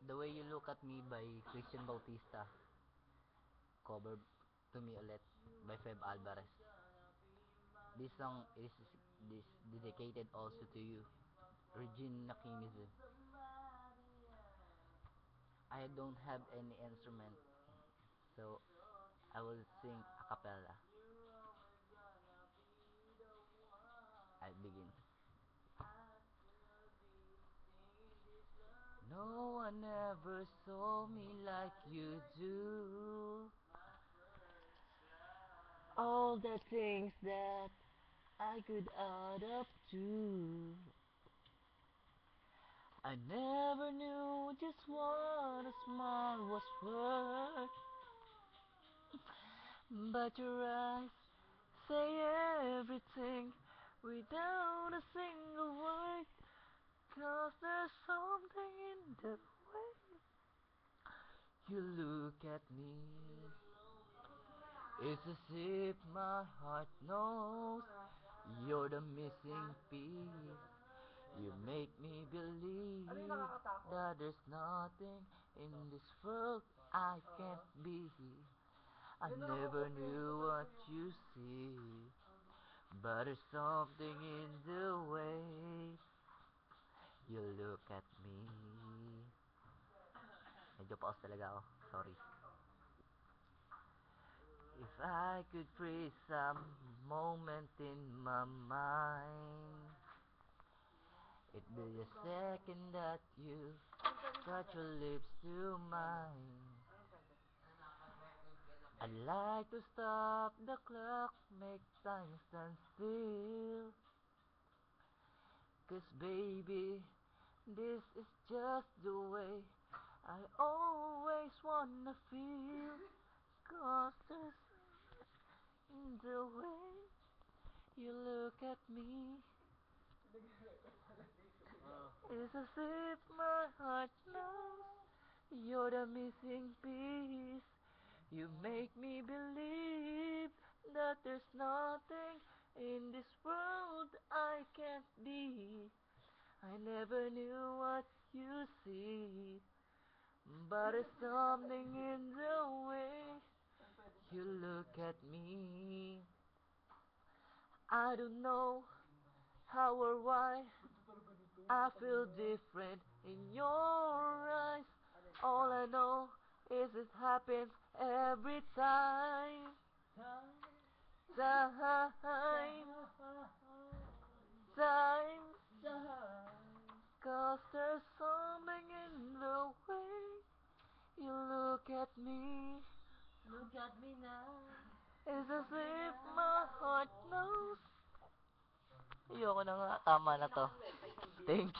The Way You Look at Me by Christian Bautista. Cover to me ulit by Feb Alvarez. This song is dedicated also to you, Regina Nakimizu. I don't have any instrument, so I will sing a cappella. I begin. No one ever saw me like you do. All the things that I could add up to. I never knew just what a smile was worth. But your eyes say everything without a single word. 'Cause there's something in the way you look at me. It's as if my heart knows you're the missing piece. You make me believe that there's nothing in this world I can't be. I never knew what you see, but there's something in the way you look at me. Medyo pause talaga ako. Sorry. If I could freeze some moment in my mind, it'd be the second that you touch your lips to mine. I'd like to stop the clock, make time stand still. 'Cause baby, this is just the way I always wanna feel. 'Cause there's in the way you look at me. It's as if my heart knows you're the missing piece. You make me believe that there's nothing in this world I can't be. I never knew what you see, but there's something in the way you look at me. I don't know how or why I feel different in your eyes. All I know is it happens every time. Time. 'Cause there's something in the way you look at me. Look at me now. It's as if my heart knows. Ayoko na nga. Tama na to. Thanks.